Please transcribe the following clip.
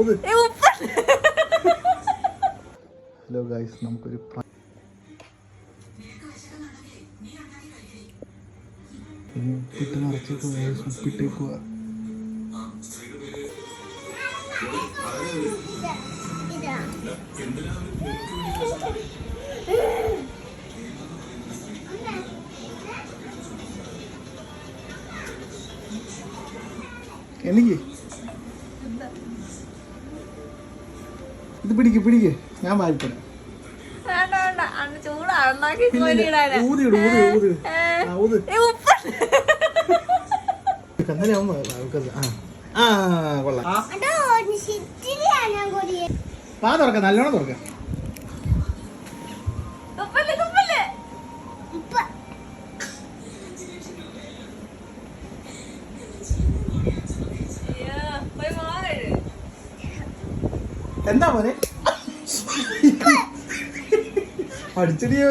Hello guys, നമുക്കൊരു ഉപ്പിട്ട് നിറച്ചേക്കുക, ഉപ്പിട്ടേക്കുക. എനിക്ക് ഇത് പിടിക്ക്, ഞാൻ വായിക്കണം. വാ തുറക്കാം, നല്ലോണം തുറക്കാം. എന്താ മോനെ അടിച്ചടിയോ?